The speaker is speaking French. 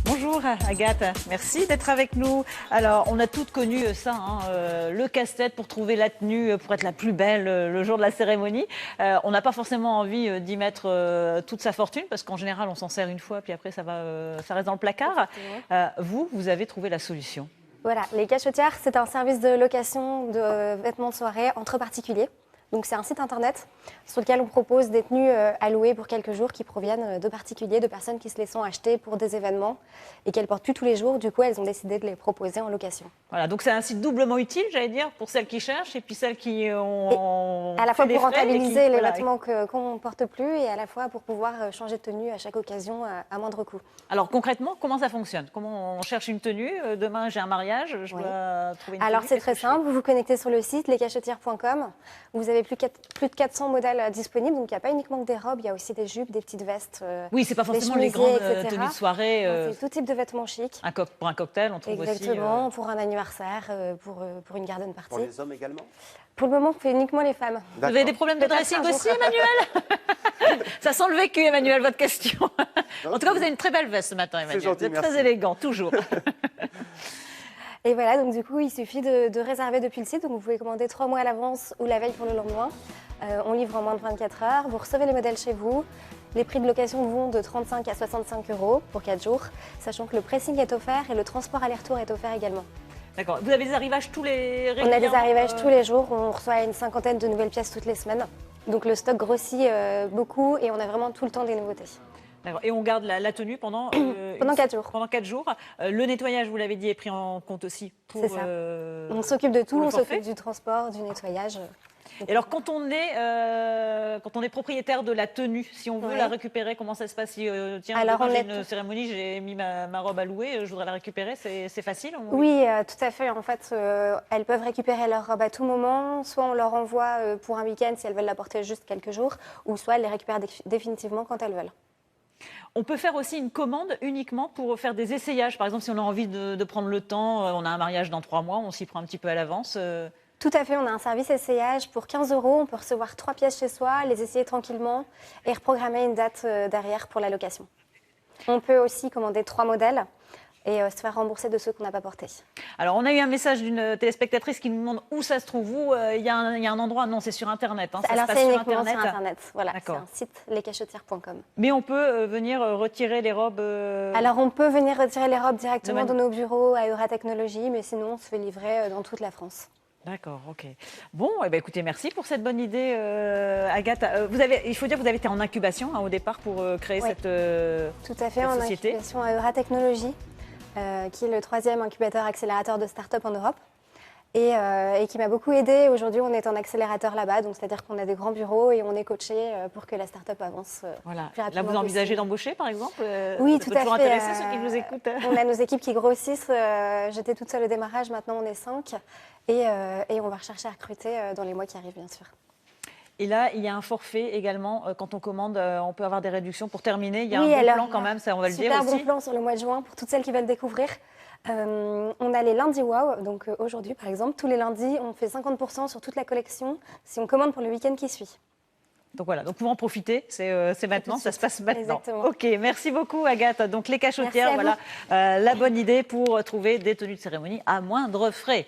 Bonjour Agathe, merci d'être avec nous. Alors, on a toutes connu ça, le casse-tête pour trouver la tenue, pour être la plus belle le jour de la cérémonie. On n'a pas forcément envie d'y mettre toute sa fortune, parce qu'en général, on s'en sert une fois, puis après, ça reste dans le placard. Vous avez trouvé la solution. Voilà, les cachotières, c'est un service de location de vêtements de soirée entre particuliers. Donc c'est un site internet sur lequel on propose des tenues à louer pour quelques jours qui proviennent de particuliers, de personnes qui se les sont achetées pour des événements et qu'elles portent plus tous les jours. Du coup, elles ont décidé de les proposer en location. Voilà, donc c'est un site doublement utile, j'allais dire, pour celles qui cherchent et puis celles qui ont à la fois pour rentabiliser les voilà, vêtements qu'on ne porte plus et à la fois pour pouvoir changer de tenue à chaque occasion à moindre coût. Alors concrètement, comment ça fonctionne? Comment on cherche une tenue? Demain, j'ai un mariage, je dois trouver une tenue. Alors c'est très simple, vous vous connectez sur le site lescachotières.com. Vous avez plus de 400 modèles disponibles, donc il n'y a pas uniquement que des robes, il y a aussi des jupes, des petites vestes. Oui, c'est pas forcément les grandes tenues de soirée. C'est tout type de vêtements chics. Pour un cocktail, on trouve Exactement, aussi. pour un anniversaire, pour une garden party. Pour les hommes également? Pour le moment, on fait uniquement les femmes. Vous avez des problèmes de dressing aussi, Emmanuel? Ça sent le vécu, Emmanuel, votre question. En tout cas, vous avez une très belle veste ce matin, Emmanuel. Gentil, vous êtes merci. très élégant, toujours. Et voilà, donc du coup, il suffit de réserver depuis le site. Donc vous pouvez commander 3 mois à l'avance ou la veille pour le lendemain. On livre en moins de 24 heures. Vous recevez les modèles chez vous. Les prix de location vont de 35 à 65 € pour 4 jours, sachant que le pressing est offert et le transport aller-retour est offert également. D'accord. Vous avez des arrivages tous les On a des arrivages tous les jours. On reçoit une cinquantaine de nouvelles pièces toutes les semaines. Donc le stock grossit beaucoup et on a vraiment tout le temps des nouveautés. Et on garde la tenue pendant 4 jours. Pendant 4 jours. Le nettoyage, vous l'avez dit, est pris en compte aussi pour. C'est ça. On s'occupe de tout, on forfait. s'occupe du transport, du nettoyage. Et alors, quand on est propriétaire de la tenue, si on veut la récupérer, comment ça se passe? Tiens, alors, j'ai une cérémonie, j'ai mis ma robe à louer, je voudrais la récupérer, c'est facile? Oui, tout à fait. En fait, elles peuvent récupérer leur robe à tout moment. Soit on leur envoie pour un week-end si elles veulent la porter juste quelques jours, ou soit elles les récupèrent définitivement quand elles veulent. On peut faire aussi une commande uniquement pour faire des essayages. Par exemple, si on a envie de prendre le temps, on a un mariage dans 3 mois, on s'y prend un petit peu à l'avance. Tout à fait, on a un service essayage pour 15 €. On peut recevoir 3 pièces chez soi, les essayer tranquillement et reprogrammer une date derrière pour la location. On peut aussi commander 3 modèles et se faire rembourser de ceux qu'on n'a pas portés. Alors, on a eu un message d'une téléspectatrice qui nous demande où ça se trouve. Où il y a un endroit? Non, c'est sur Internet. Alors, c'est uniquement sur Internet. Voilà, c'est un site, lescachotières.com. Mais on peut venir retirer les robes Alors, on peut venir retirer les robes directement dans nos bureaux à Euratechnologie, mais sinon, on se fait livrer dans toute la France. D'accord, ok. Bon, eh ben, écoutez, merci pour cette bonne idée, Agathe. Il faut dire que vous avez été en incubation au départ pour créer cette tout à fait, en société. Incubation à Euratechnologie, qui est le 3e incubateur accélérateur de start-up en Europe et qui m'a beaucoup aidée. Aujourd'hui, on est en accélérateur là-bas, donc c'est-à-dire qu'on a des grands bureaux et on est coaché pour que la start-up avance voilà. plus rapidement. Là, vous envisagez d'embaucher, par exemple? Oui, ça tout peut à toujours fait. intéresser ceux qui nous écoutent. On a nos équipes qui grossissent. J'étais toute seule au démarrage, maintenant on est 5 et on va rechercher à recruter dans les mois qui arrivent, bien sûr. Et là, il y a un forfait également. Quand on commande, on peut avoir des réductions. Pour terminer, il y a un bon plan quand même, ça on va le dire aussi. Super bon plan sur le mois de juin pour toutes celles qui veulent découvrir. On a les lundis wow, donc aujourd'hui par exemple, tous les lundis, on fait 50% sur toute la collection si on commande pour le week-end qui suit. Donc voilà, donc pour en profiter, c'est maintenant, ça se passe maintenant. Exactement. Ok, merci beaucoup Agathe. Donc les cachotières, voilà la bonne idée pour trouver des tenues de cérémonie à moindre frais.